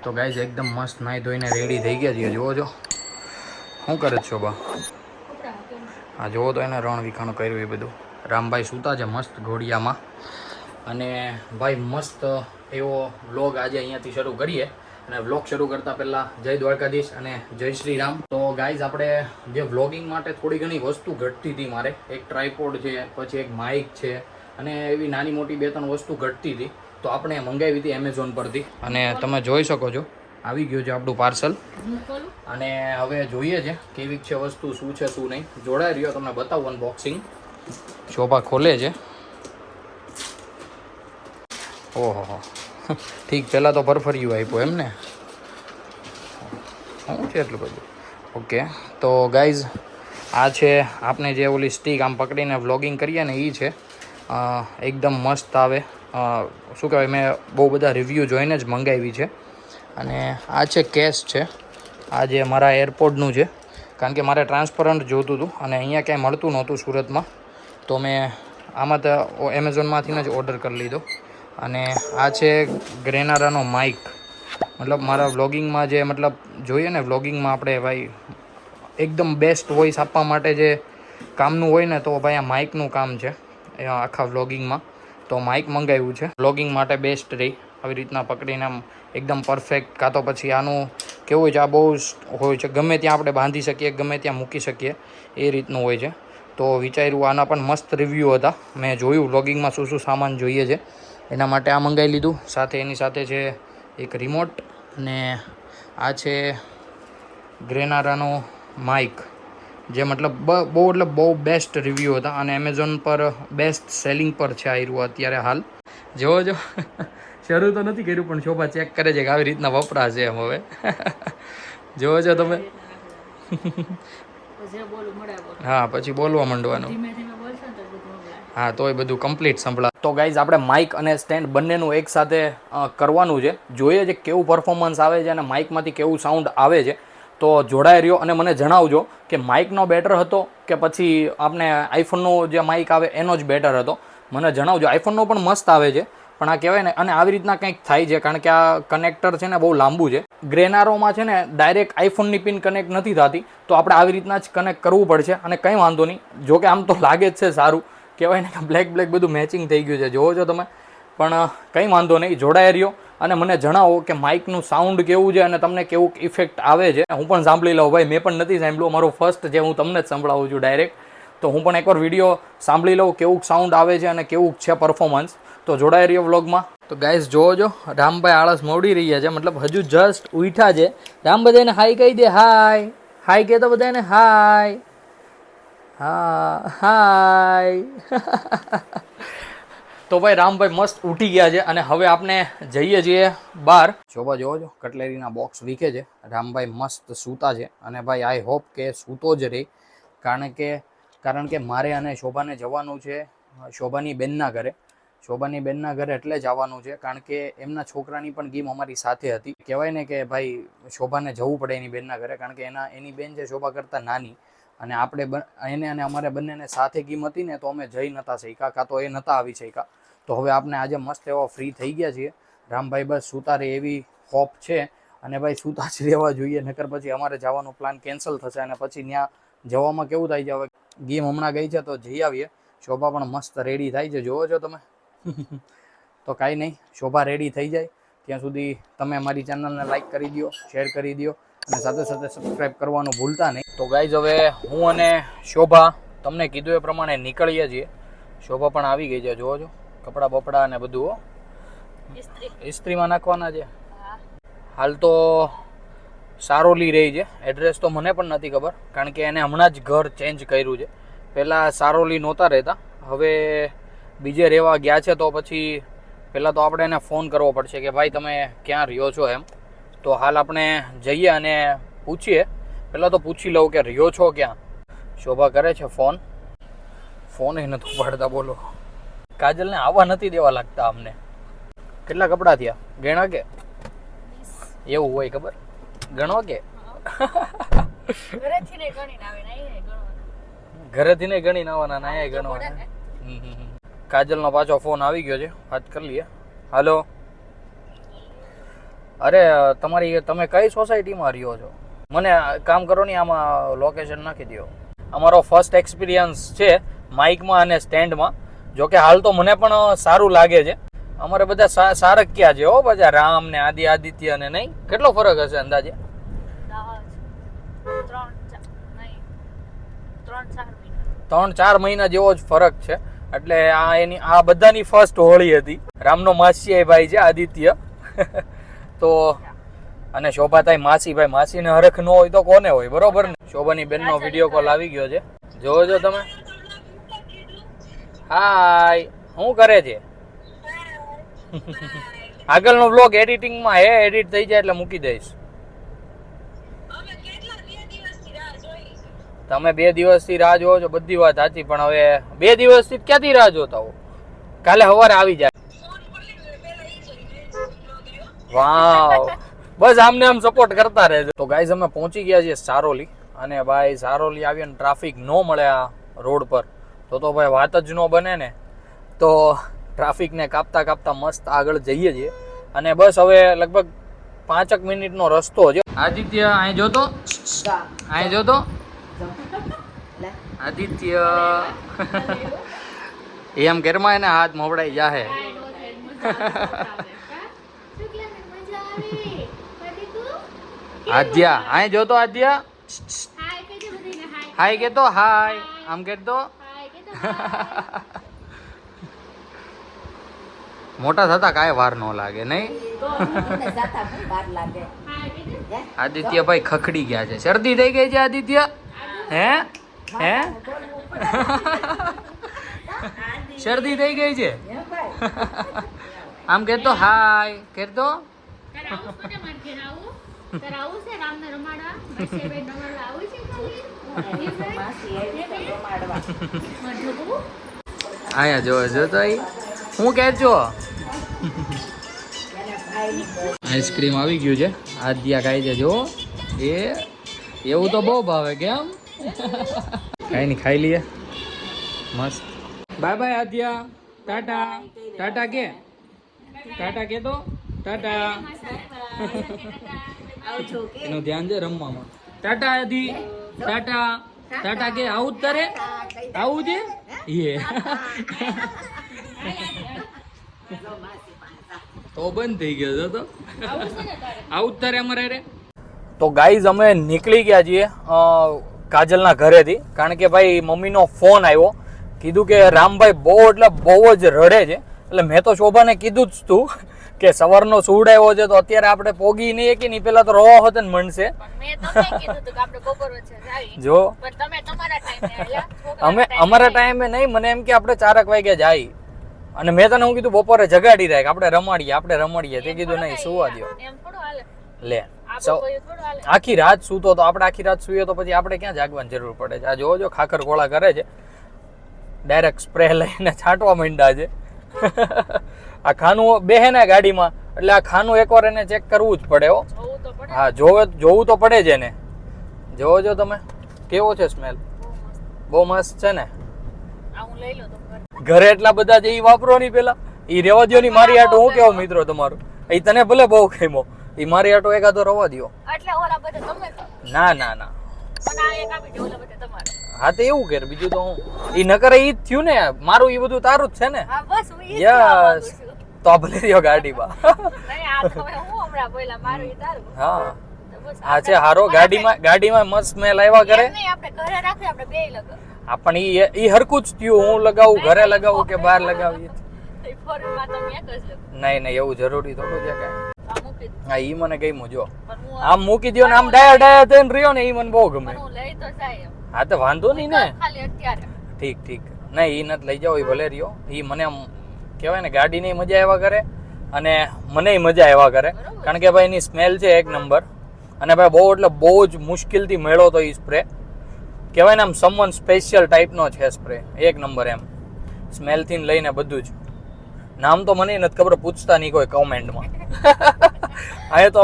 તો ગાઈઝ એકદમ મસ્ત નાહી ધોઈને રેડી થઈ ગયા છીએ. જુઓ છો શું કરે છે શોભા? હા જુઓ તો એને રણ વિખાણું કર્યું એ બધું. રામભાઈ સૂતા છે મસ્ત ઘોડિયામાં. અને ભાઈ મસ્ત એવો વ્લોગ આજે અહીંયાથી શરૂ કરીએ. અને વ્લોગ શરૂ કરતાં પહેલાં જય દ્વારકાધીશ અને જય શ્રી રામ. તો ગાઈઝ આપણે જે વ્લોગિંગ માટે થોડી ઘણી વસ્તુ ઘટતી હતી મારે. એક ટ્રાયપોડ છે, પછી એક માઇક છે, અને એવી નાની મોટી 2-3 વસ્તુ ઘટતી હતી. તો આપણે મંગાવી હતી એમેઝોન પરથી. અને તમે જોઈ શકો છો આવી ગયું છે આપણું પાર્સલ. અને હવે જોઈએ છે કેવી છે વસ્તુ, શું છે શું નહીં. જોડાઈ રહ્યો, તમને બતાવું અનબોક્સિંગ. શોભા ખોલે છે. ઓહો ઠીક, પહેલાં તો ફરફરિયું આપ્યું એમ ને. શું છે એટલું બધું? ઓકે, તો ગાઈઝ આ છે આપણે જે ઓલી સ્ટીક આમ પકડીને વ્લોગિંગ કરીએ ને એ છે. એકદમ મસ્ત આવે. શું કહેવાય, મેં બહુ બધા રિવ્યૂ જોઈને જ મંગાવી છે. અને આ છે કેસ છે. આ જે મારા એરપોડનું છે, કારણ કે મારે ટ્રાન્સપરન્ટ જોતું હતું અને અહીંયા ક્યાંય મળતું નહોતું સુરતમાં. તો મેં આમાં તો એમેઝોનમાંથી જ ઓર્ડર કરી લીધો. અને આ છે ગ્રેનારાનો માઇક. મતલબ મારા વ્લોગિંગમાં જે મતલબ જોઈએ ને, વ્લોગિંગમાં આપણે ભાઈ એકદમ બેસ્ટ વોઇસ આપવા માટે જે કામનું હોય ને, તો ભાઈ આ માઇકનું કામ છે આખા વ્લોગિંગમાં. તો માઇક મંગાવ્યું છે વ્લોગિંગ માટે, બેસ્ટ રહી. આવી રીતના પકડીને આમ એકદમ પરફેક્ટ. કાં તો પછી આનું કેવું હોય છે, આ બહુ હોય છે, ગમે ત્યાં આપણે બાંધી શકીએ, ગમે ત્યાં મૂકી શકીએ, એ રીતનું હોય છે. તો વિચાર્યું આના પણ મસ્ત રિવ્યૂ હતા. મેં જોયું વ્લોગિંગમાં શું શું સામાન જોઈએ છે, એના માટે આ મંગાવી લીધું. સાથે એની સાથે છે એક રિમોટ. અને આ છે ગ્રેનારાનો માઇક, જે મતલબ બહુ બેસ્ટ રિવ્યૂ હતા. અને એમેઝોન પર બેસ્ટ સેલિંગ પર છે આયરું અત્યારે હાલ. જોવો જો શરૂ તો નથી કર્યું, પણ શોભા ચેક કરે છે કે આવી રીતના વપરાશે એમ. હવે જોવો છો તમે. હા, પછી બોલવા માંડવાનું. હા, તો એ બધું કમ્પ્લીટ સંભળા. તો ગાઈઝ આપણે માઇક અને સ્ટેન્ડ બંનેનું એકસાથે કરવાનું છે. જોઈએ છે કેવું પરફોર્મન્સ આવે છે અને માઇકમાંથી કેવું સાઉન્ડ આવે છે. તો જોડાઈ રહ્યો અને મને જણાવજો કે માઇકનો બેટર હતો કે પછી આપણે આઈફોનનો જે માઇક આવે એનો જ બેટર હતો. મને જણાવજો. આઈફોનનો પણ મસ્ત આવે છે, પણ આ કહેવાય ને, અને આવી રીતના કંઈક થાય છે કારણ કે આ કનેક્ટર છે ને બહુ લાંબુ છે. ગ્રેનારોમાં છે ને ડાયરેક્ટ આઈફોનની પિન કનેક્ટ નથી થતી, તો આપણે આવી રીતના જ કનેક્ટ કરવું પડશે. અને કંઈ વાંધો નહીં, જો કે આમ તો લાગે જ છે સારું, કહેવાય ને કે બ્લેક બધું મેચિંગ થઈ ગયું છે. જોવો છો તમે. પણ કંઈ વાંધો નહીં, જોડાઈ રહ્યો અને મને જણાવો કે માઇકનું સાઉન્ડ કેવું છે અને તમને કેવું ઇફેક્ટ આવે છે. હું પણ સાંભળી લઉં ભાઈ, મેં પણ નથી સાંભળ્યું. મારું ફર્સ્ટ જે હું તમને જ સંભળાવું છું ડાયરેક્ટ. તો હું પણ એકવાર વિડીયો સાંભળી લઉં કેવું સાઉન્ડ આવે છે અને કેવું છે પરફોર્મન્સ. તો જોડાઈ રહ્યો વ્લોગમાં. તો ગાઈઝ જોવો જો, રામભાઈ આળસ મોડી રહ્યા છે, મતલબ હજુ જસ્ટ ઉઠ્યા છે. રામ બધાને હાય કહી દે. હાય હાય કે તો બધાને હાય. હા હાય. તો ભાઈ રામભાઈ મસ્ત ઉઠી ગયા છે અને હવે આપણે જઈએ છીએ બહાર. શોભા જોવો છો, કટલેરીના બોક્સ વીખે છે. રામભાઈ મસ્ત સૂતા છે. અને ભાઈ આઈ હોપ કે સૂતો જ રહે, કારણ કે મારે અને શોભાને જવાનું છે શોભાની બેનના ઘરે. શોભાની બેનના ઘરે એટલે જ આવવાનું છે કારણ કે એમના છોકરાની પણ ગેમ અમારી સાથે હતી. કહેવાય ને કે ભાઈ શોભાને જવું પડે એની બેનના ઘરે, કારણ કે એની બેન છે શોભા કરતાં નાની. અને આપણે એને અને અમારે બંનેને સાથે ગેમ હતી ને, તો અમે જઈ નહોતા શક્યા, કાં તો એ નહોતા આવી શક્યા. તો હવે આપણે આજે મસ્ત એવા ફ્રી થઈ ગયા છીએ. રામભાઈ બસ સૂતા રહે એવી હોપ છે. અને ભાઈ સૂતા જ રહેવા જોઈએ, નકર પછી અમારે જવાનો પ્લાન કેન્સલ થશે. અને પછી ત્યાં જવામાં કેવું થાય છે, હવે ગેમ હમણાં ગઈ છે તો જઈ આવીએ. શોભા પણ મસ્ત રેડી થાય છે, જોવો છો તમે. તો કાંઈ નહીં, શોભા રેડી થઈ જાય ત્યાં સુધી તમે અમારી ચેનલને લાઈક કરી દો, શેર કરી દો અને સાથે સાથે સબસ્ક્રાઈબ કરવાનું ભૂલતા નહીં. તો ગાઈઝ હવે હું અને શોભા તમને કીધું એ પ્રમાણે નીકળીએ છીએ. શોભા પણ આવી ગઈ છે, જોવો છો. કપડાં બપડા અને બધું ઇસ્ત્રીમાં નાખવાના છે. હાલ તો સારોલી રહી છે. એડ્રેસ તો મને પણ નથી ખબર, કારણ કે એને હમણાં જ ઘર ચેન્જ કર્યું છે. પહેલાં સારોલી નહોતા રહેતા, હવે બીજે રહેવા ગયા છે. તો પછી પહેલાં તો આપણે એને ફોન કરવો પડશે કે ભાઈ તમે ક્યાં રહ્યો છો એમ. તો હાલ આપણે જઈએ અને પૂછીએ. પહેલાં તો પૂછી લઉં કે રહ્યો છો ક્યાં. શોભા કરે છે ફોન એ નથી ઉપાડતા. બોલો, કાજલને આવવા નથી દેવા લાગતા અમને. કેટલા કપડાં થયા ગણવા કે? એવું હોય ખબર, ગણવા કે? ઘરેથી નહીં ગણીને આવવાના, ના ગણવાના. કાજલનો પાછો ફોન આવી ગયો છે, વાત કરી લઈએ. હાલો અરે તમે કઈ સોસાયટીમાં રહ્યો છો? મને કામ કરો ને, આમાં લોકેશન નાખી દો. અમારો ફર્સ્ટ એક્સપિરિયન્સ છે માઇકમાં અને સ્ટેન્ડમાં. જોકે હાલ તો મને પણ સારું લાગે છે. અમારે બધા સારક્યા છે હો, બધા રામ ને આદિત્ય ને. નહીં, કેટલો ફરક હશે અંદાજે? 3-4 મહિના જેવો જ ફરક છે. એટલે આ બધાની ફર્સ્ટ હોળી હતી. રામનો માસી ભાઈ છે આદિત્ય તો, અને શોભાતાઈ માસીને હરખ ન હોય તો કોને હોય, બરોબર ને? શોભાની બેનનો વિડીયો કોલ આવી ગયો છે, જોવો તમે. હાય, શું કરે છે? આગળનો વ્લોગ એડિટિંગમાં એડિટ થઈ જાય એટલે મૂકી દઈશ. તમે 2 દિવસથી રાહ જોવો છો, બધી વાત સાચી, પણ હવે 2 દિવસથી ક્યાંથી રાહ જોતા હો? કાલે સવારે આવી જાય. વાવ, બસ આમને આમ સપોર્ટ કરતા રહેજો. તો ગાઈઝ અમે પહોંચી ગયા છીએ સારોલી. અને ભાઈ સારોલી આવીને ટ્રાફિક ન મળે આ રોડ પર તો ભાઈ વાત જ ન બને ને. તો ટ્રાફિકને કાપતા મસ્ત આગળ જઈએ છીએ. અને બસ હવે લગભગ 5 મિનિટનો રસ્તો છે. આદિત્ય અહીં જોતો, આદિત્ય એમ ઘરમાં એને હાથ મોવડાઈ જાહે. આદ્યા અહીં જોતો, આદ્યા હાય કેતો, હાય આમ કેતો. મોટા થતા કાંઈ વાર ન લાગે, નહીં? આદિત્ય ભાઈ ખખડી ગયા છે, શરદી થઈ ગઈ છે આદિત્ય. હે શરદી થઈ ગઈ છે. આમ કેતો, હાય કેતો. આયા જો તો હું કે છો. આઈસ્ક્રીમ આવી ગયું છે, આદ્યા ખાઈ છે. જો એવું તો બહુ ભાવે. કેમ? કઈ નહીં, ખાઈ લઈએ મસ્ત. બાય બાય આદ્યા, ટાટા કે તો ટાટા. એનું ધ્યાન છે રમવામાં. ટાટા આદિ, ટાટા કે આવું તારે આવું છે. તો બંધ થઈ ગયો તો આવું તારે અમારે રે. તો ગાઈઝ અમે નીકળી ગયા છીએ કાજલના ઘરેથી, કારણ કે ભાઈ મમ્મીનો ફોન આવ્યો. કીધું કે રામભાઈ બહુ એટલે બહુ જ રડે છે. એટલે મેં તો શોભાને કીધું જ તું કે સવારનો સૂડ આવ્યો છે તો અત્યારે આપણે પોગી નહીં કે નહીં, પેલા તો રોવા હોત ને મનશે. જો અમે અમારા ટાઈમે નહીં, મને એમ કે આપણે 4 વાગ્યા જાય. અને મેં તને હું કીધું બપોરે જગાડી રાખ, આપણે રમાડીએ. તે કીધું નહીં, સુવા દો. લે આખી રાત સૂતો તો આપણે આખી રાત સૂઈએ તો પછી આપણે ક્યાં જાગવાની જરૂર પડે છે. આ જોવો ખાખર ગોળા કરે છે, ડાયરેક્ટ સ્પ્રે લઈને છાંટવા માંડ્યા છે. આ ખાનું બેહે ને ગાડીમાં, એટલે આ ખાનું એકવાર એને ચેક કરવું જ પડે. હા, જોવું તો પડે જ એને. જોવો તમે કેવો છે સ્મેલ. બહુ મસ્ત છે ને. ઘરે એટલા બધા છે, ઈ વાપરો નહીં પેલા. ઈ રેવા દો ની, મારી આટો હું કેવો મિત્રો તમારો. એ તને ભલે બહુ ખેમો, ઈ મારી આટો એકાદો રવા દો. ના હા તો એવું કર, બીજું તો હું ઈ ન કરે. ઈ જ થયું ને મારું, ઈ બધું તારું જ છે ને. યસ, તો ભલે રહ્યો ગાડીમાં. હા છે હારો. ગાડીમાં મસ્ત સ્મેલ આવ્યા કરે. પણ ઈ હરકું જ થયું. હું લગાવું, ઘરે લગાવું કે બહાર લગાવીએ. નહીં એવું જરૂરી થોડું છે કાંઈ. હા, ઈ મને ગમ્યું. જો આમ મૂકી દો ને આમ ડાયા થઈને રહ્યો ને, ઈ મને બહુ ગમે. હા તો વાંધો નહીં ને. ઠીક નહીં, ઈ નથી લઈ જાઓ, ઈ ભલે રહ્યો. ઈ મને આમ કહેવાય ને ગાડીની મજા આવ્યા કરે અને મને મજા આવ્યા કરે. કારણ કે ભાઈ એની સ્મેલ છે 1 નંબર. અને ભાઈ બહુ એટલે બહુ જ મુશ્કેલથી મેળો તો ઈ સ્પ્રે. કહેવાય ને આમ સમવન સ્પેશિયલ ટાઈપનો છે સ્પ્રે. 1 નંબર એમ, સ્મેલથી લઈને બધું જ. નામ તો મને નથી ખબર, પૂછતા નહીં કોઈ કોમેન્ટમાં. હા તો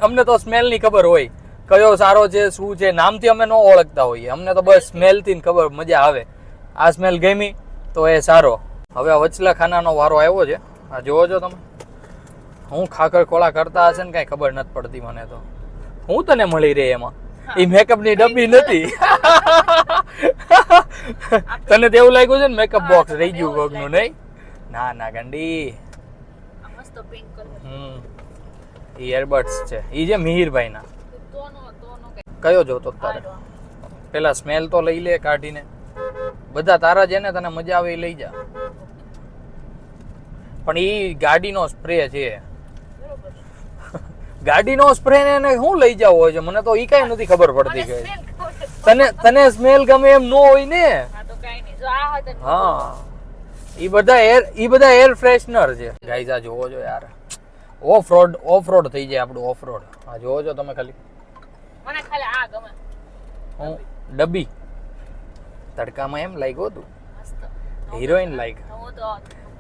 અમને તો સ્મેલની ખબર હોય, કયો સારો છે શું છે. નામથી અમે ન ઓળખતા હોઈએ, અમને તો બસ સ્મેલથી ખબર, મજા આવે. આ સ્મેલ ગમી તો એ સારો. હવે આ વચલા ખાનાનો વારો આવ્યો છે. આ જોવો છો તમે, હું ખાખર ખોળા કરતા હશે ને કઈ ખબર નથી પડતી મને તો. હું તને મળી રહી એમાં એ મેકઅપ ની ડબ્બી નથી. તને તો એવું લાગ્યું છે ને મેકઅપ બોક્સ રહી ગયું કોકનું નહીં? ના ના ગંડી. એ એરબડ્સ છે એ જે મિહિરભાઈ ના. કયો જોતો તારે? પેલા સ્મેલ તો લઈ લે કાઢીને. બધા તારા છે ને તને મજા આવે એ લઈ જા. પણ ઈ ગાડીનો સ્પ્રે છે. ગાડીનો સ્પ્રે ને શું લઈ જાવ હોય છે મને તો ઈ કઈ નથી ખબર પડતી કે તને સ્મેલ ગમે એમ નો હોય ને. હા ઈ બધા એર ફ્રેશનર છે ગાઈઝ. આ જોવો છો યાર ઓફ રોડ થઈ જાય આપણું ઓફ રોડ. આ જોવો છો તમે ખાલી. મને ખાલી આ ગમે. હું ડબ્બી તડકામાં એમ લાગ્યો હતું હિરોઈન લાઈક.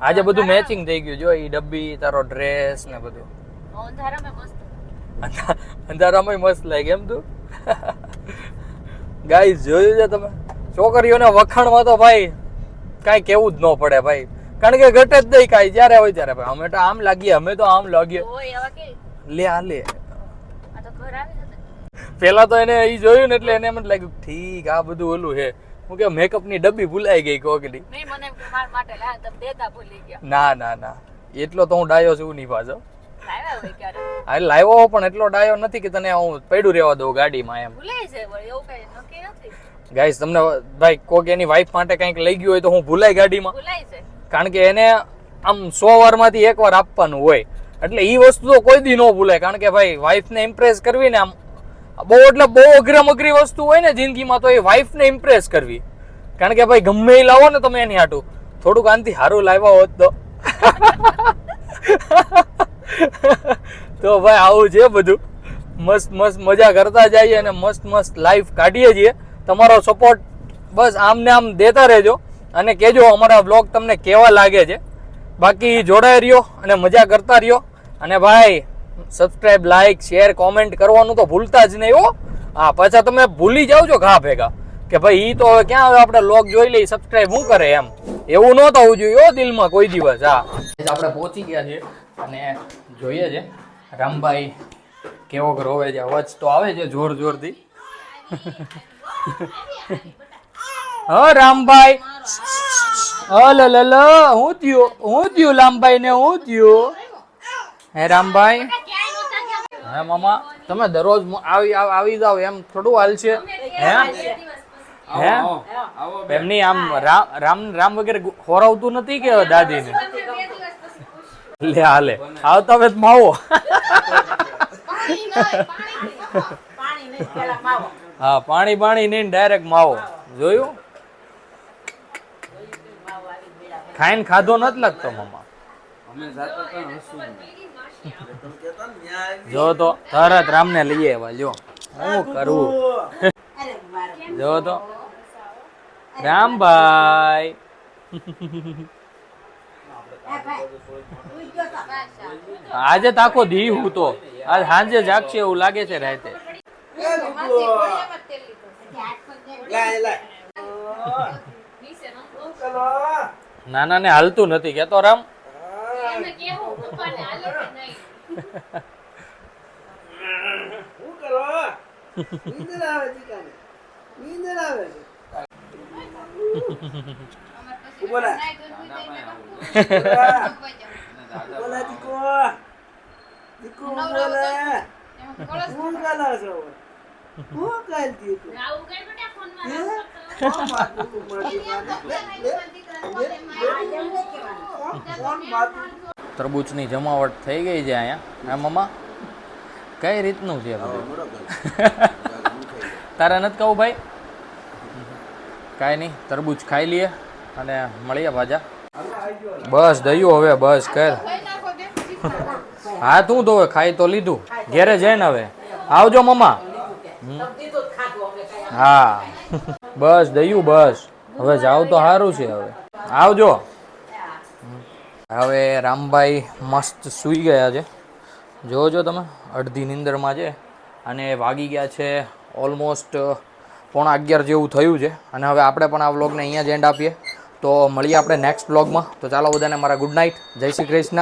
આજે બધું મેચિંગ થઈ ગયું જો ઈ ડબ્બી તારો ડ્રેસ ને બધું. અંધારામાં મસ્ત લાગે એમ તું. ગાઈઝ જોયું છે તમે છોકરીઓને વખાણમાં તો ભાઈ કાંઈ કેવું જ ન પડે ભાઈ. કારણ કે ઘટે જ નહીં કાંઈ જ્યારે હોય ત્યારે ભાઈ. અમે તો આમ લાગીએ અમે તો આમ લાગીએ. લે આ લે પેલા તો એને ઈ જોયું ને એટલે એને એમ જ લાગ્યું ઠીક આ બધું ઓલું છે. હું કે મેકઅપ ની ડબ્બી ભૂલાઈ ગઈ કોકડી. ના ના ના એટલો તો હું ડાયો છું નહીં પાછો. લાવ્યો પણ એટલો ડાયો નથી કે તને હું પડ્યું રહેવા દઉં ગાડીમાં એમ. ગાઈસ તમને ભાઈ કોક એની વાઈફ માટે કંઈક લઈ ગયું હોય તો હું ભૂલાય ગાડીમાં? કારણ કે એને આમ 100 વારમાંથી 1 વાર આપવાનું હોય એટલે ઈ વસ્તુ તો કોઈ દી ન ભૂલાય. કારણ કે ભાઈ વાઈફને ઇમ્પ્રેસ કરવી ને આમ બહુ એટલે બહુ અઘરી વસ્તુ હોય ને જિંદગીમાં તો એ વાઈફને ઇમ્પ્રેસ કરવી. કારણ કે ભાઈ ગમે એ લાવો ને તમે એની હાટું થોડુંક આનથી સારું લાવ્યા હોત તો ભાઈ આવું છે બધું. મસ્ત મસ્ત મજા કરતા જઈએ અને મસ્ત મસ્ત લાઈફ કાઢીએ છીએ. તમારો સપોર્ટ બસ આમને આમ દેતા રહેજો અને કહેજો અમારા વ્લોગ તમને કેવા લાગે છે. બાકી જોડાઈ રહ્યો અને મજા કરતા રહ્યો. અને ભાઈ સબસ્ક્રાઇબ લાઈક શેર કોમેન્ટ કરવાનું તો ભૂલતા જ નહીં હો. હા પાછા તમે ભૂલી જાવ છો ઘા ભેગા કે ભાઈ ઈ તો હવે ક્યાં હવે આપણે વ્લોગ જોઈ લઈ સબસ્ક્રાઇબ શું કરે એમ. એવું ન થવું જોઈએ દિલમાં કોઈ દિવસ. હા આપણે પહોંચી ગયા છીએ અને જોઈએ છે રામભાઈ કેવો રોવે છે. અવાજ તો આવે છે જોર જોરથી. હા રામભાઈ હું થયું રામભાઈ ને હું થયું? હે રામભાઈ હે મામા તમે દરરોજ આવી જાવ એમ થોડું હાલ છે હે? હે એમની આમ રામ વગેરે ખોરાવતું નથી કે દાદીને? લે હાલે આવતા વેત માવો. હા પાણી નહીં ડાયરેક્ટ માવો. જોયું ખાઈને ખાધો નથી લાગતો મામા. જો તો તરત રામને લઈ આવ્યા. જો શું કરવું જો તો રામભાઈ. આજે તાકો દી હું તો આજ સાંજે જાગશે એવું લાગે છે રાતે. નાના ને હાલતું નથી કેતો રામ. તરબૂચની જમાવટ થઈ ગઈ છે અહીંયા. હા મમ્મા કઈ રીતનું છે બધું? તારે નથી કહું ભાઈ? કાંઈ નહીં તરબૂચ ખાઈ લઈએ અને મળીએ પાછા. બસ દયું હવે બસ કર. હા તું તો હવે ખાઈ તો લીધું ઘેરે જઈને હવે આવજો મમ્મા. હા બસ દયું બસ હવે જાવ તો સારું છે. હવે આવજો. હવે રામભાઈ મસ્ત સૂઈ ગયા છે. જોજો તમે અડધી નીંદરમાં છે અને વાગી ગયા છે ઓલમોસ્ટ 11:15 જેવું થયું છે. અને હવે આપણે પણ આ વ્લોગને અહીંયા જ એન્ડ આપીએ. તો મળીએ આપણે નેક્સ્ટ વ્લોગમાં. તો ચાલો બધાને મારા ગુડ નાઇટ. જય શ્રી કૃષ્ણ.